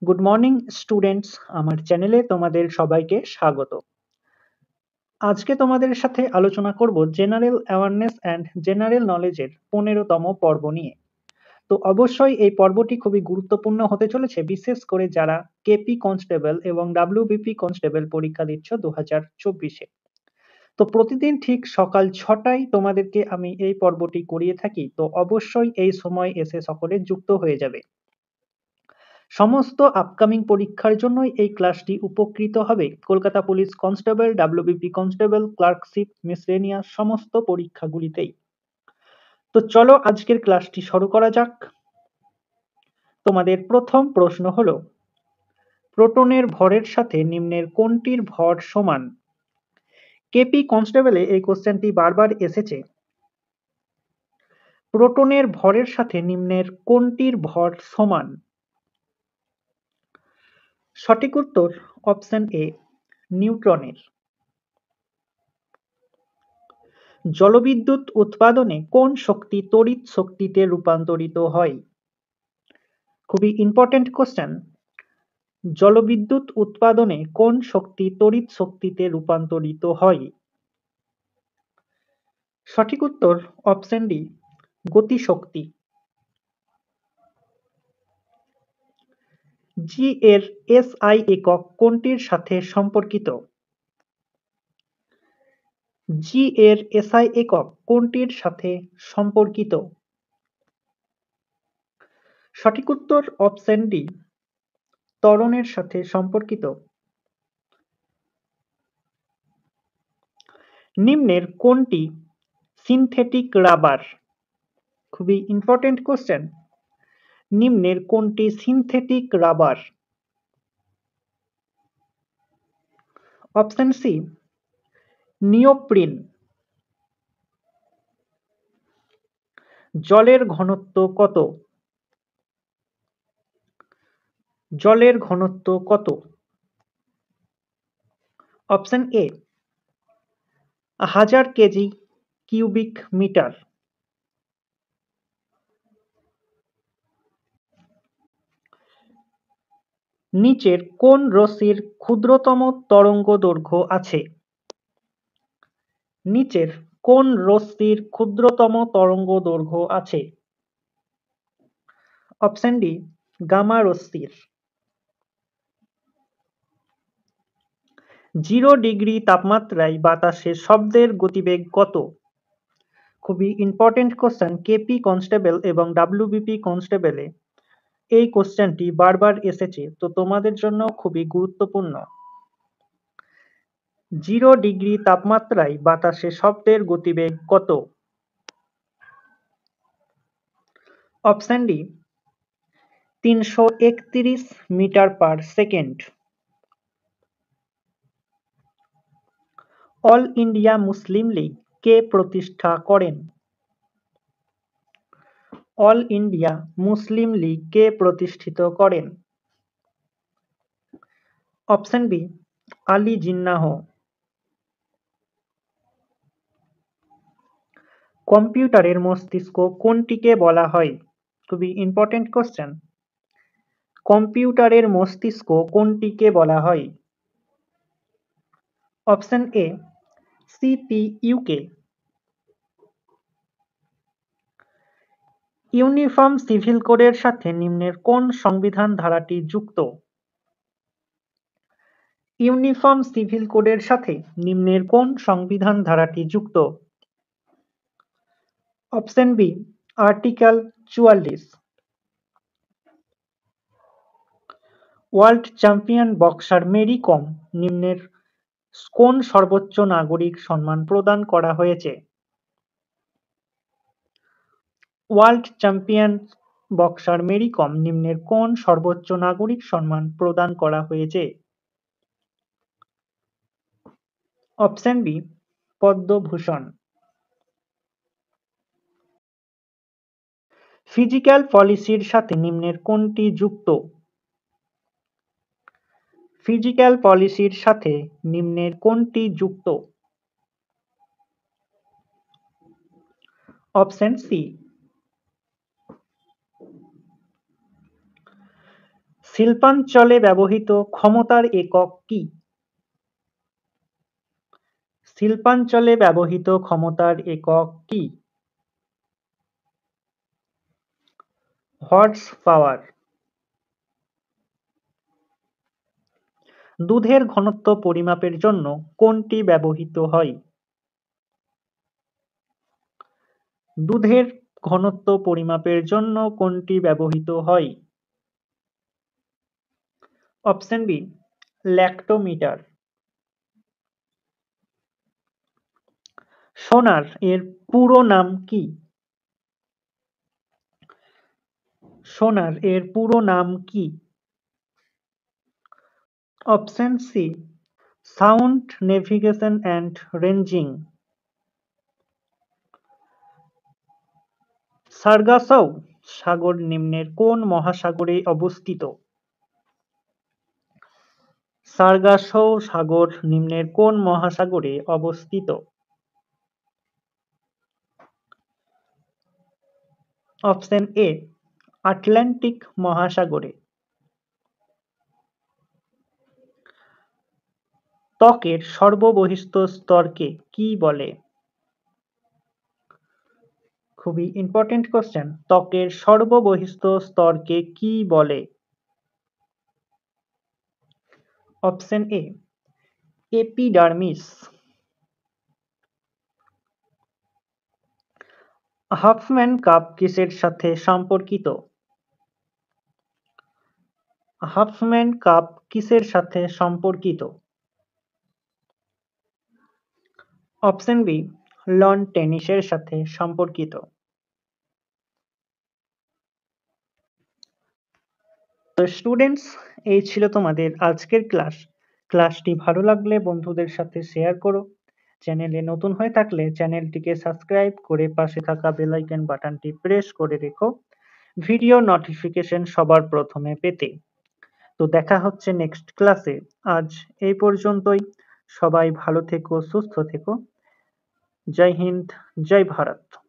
Good morning students, আমার চ্যানেলে তোমাদের সবাইকে স্বাগত। আজকে তোমাদের সাথে আলোচনা করব জেনারেল অ্যাওয়ারনেস অ্যান্ড জেনারেল নলেজের 15তম পর্ব নিয়ে। তো অবশ্যই এই পর্বটি খুবই গুরুত্বপূর্ণ হতে চলেছে, বিশেষ করে যারা কেপি কনস্টেবল এবং ডাব্লিউবিপি কনস্টেবল পরীক্ষা দিচ্ছ 2024-এ। তো প্রতিদিন ঠিক সকাল 6টায় তোমাদেরকে আমি এই পর্বটি করিয়ে থাকি, তো অবশ্যই এই সময় এসে সকলে যুক্ত হয়ে যাবে। সমস্ত আপকামিং পরীক্ষার জন্যই এই ক্লাসটি উপকৃত হবে। Kolkata police constable, WBP constable, clerkship, miscellaneous সমস্ত পরীক্ষাগুলিতেই। তো চলো আজকের ক্লাসটি শুরু করা যাক। তোমাদের প্রথম প্রশ্ন হলো, প্রোটনের ভরের সাথে নিম্নের কোনটির ভর সমান? কেপি কনস্টেবলে এই কোশ্চেনটি বারবার এসেছে। প্রোটনের ভরের সাথে নিম্নের কোনটির ভর সমান? সঠিক উত্তর অপশন এ, নিউট্রনের। জলবিদ্যুৎ উৎপাদনে কোন শক্তি তড়িৎ শক্তিতে রূপান্তরিত হয়? খুবই ইম্পর্টেন্ট কোশ্চেন। জলবিদ্যুৎ উৎপাদনে কোন শক্তি তড়িৎ শক্তিতে রূপান্তরিত হয়? সঠিক উত্তর অপশন ডি, গতিশক্তি। জি এর এসআই একক কোনটির সাথে সম্পর্কিত? জি এর এসআই একক কোনটির সাথে সম্পর্কিত? সঠিক উত্তর অপশন ডি, ত্বরণের সাথে সম্পর্কিত। নিম্নের কোনটি সিনথেটিক রাবার? খুবই ইম্পর্টেন্ট কোশ্চেন। নিম্নের কোনটি synthetic rubber? Option C, neoprene. জলের ঘনত্ব কত? জলের ঘনত্ব কত? Option A, 1000 KG cubic metre. নিচের কোন রশ্মির ক্ষুদ্রতম তরঙ্গদৈর্ঘ্য আছে? নিচের কোন রশ্মির ক্ষুদ্রতম তরঙ্গদৈর্ঘ্য আছে? অপশন ডি, গামা রশ্মির। 0 ডিগ্রি তাপমাত্রায় বাতাসে শব্দের গতিবেগ কত? খুবই ইম্পর্টেন্ট কোশ্চেন। কেপি কনস্টেবল এবং ডাব্লিউবিপি কনস্টেবলে এই কোশ্চেনটি বারবার এসেছে, তো তোমাদের জন্য খুবই গুরুত্বপূর্ণ। 0 ডিগ্রি তাপমাত্রায় বাতাসে শব্দের গতিবেগ কত? Option D, 331 metre per second. All India Muslim League কে প্রতিষ্ঠা করেন? অল ইন্ডিয়া মুসলিম লীগ কে প্রতিষ্ঠিত করেন? Option B, Ali Jinnah. কম্পিউটারের মস্তিষ্ক কোনটিকে বলা হয়? খুবই ইম্পর্টেন্ট কোশ্চেন। কম্পিউটারের মস্তিষ্ক কোনটিকে বলা হয়? Option A, CPU K. Uniform civil কোডের সাথে নিম্নের কোন সংবিধান ধারাটি যুক্ত? ইউনিফর্ম সিভিল কোডের সাথে নিম্নের কোন সংবিধান ধারাটি যুক্ত? Option B, article 44। World champion boxer Mary Kom নিম্নের কোন সর্বোচ্চ নাগরিক সম্মান প্রদান করা হয়েছে? World champion boxer Mary Kom নিম্নের কোন সর্বোচ্চ নাগরিক সম্মান প্রদান করা হয়েছে? Option B, Padma Bhushan. ফিজিক্যাল পলিসির সাথে নিম্নের কোনটি যুক্ত? ফিজিক্যাল পলিসির সাথে নিম্নের কোনটি যুক্ত? অপশন সি, শিল্পাঞ্চলে ব্যবহৃত ক্ষমতার একক কি? শিল্পাঞ্চলে ব্যবহৃত ক্ষমতার একক কি? Horse power. দুধের ঘনত্ব পরিমাপের জন্য কোনটি ব্যবহৃত হয়? দুধের ঘনত্ব পরিমাপের জন্য কোনটি ব্যবহৃত হয়? Option B, lactometer. সোনার এর পুরো নাম কি? সোনার এর পুরো নাম কি? Option C, sound navigation and ranging. Sargasso সাগর নিম্নের কোন মহাসাগরে অবস্থিত? সার্গাসও সাগর নিম্নের কোন মহাসাগরে অবস্থিত? অপশন এ, আটলান্টিক মহাসাগরে। ত্বকের সর্ববহিঃস্থ স্তরকে কি বলে? খুবই ইম্পর্টেন্ট কোশ্চেন। ত্বকের সর্ববহিঃস্থ স্তরকে কি বলে? Option A, epidermis. Huffman cup কিসের সাথে সম্পর্কিত? হাফম্যান কাপ কিসের সাথে সম্পর্কিত? অপশন বি, লন টেনিসের সাথে সম্পর্কিত। তো স্টুডেন্টস, এই ছিল তোমাদের আজকের ক্লাস। ক্লাসটি ভালো লাগলে বন্ধুদের সাথে শেয়ার করো। চ্যানেলে নতুন হয়ে থাকলে চ্যানেলটিকে সাবস্ক্রাইব করে পাশে থাকা বেল আইকন বাটনটি প্রেস করে রেখো ভিডিও নোটিফিকেশন সবার প্রথমে পেতে। তো দেখা হচ্ছে নেক্সট ক্লাসে। আজ এই পর্যন্তই। সবাই ভালো থেকো, সুস্থ থেকো। জয় হিন্দ, জয় ভারত।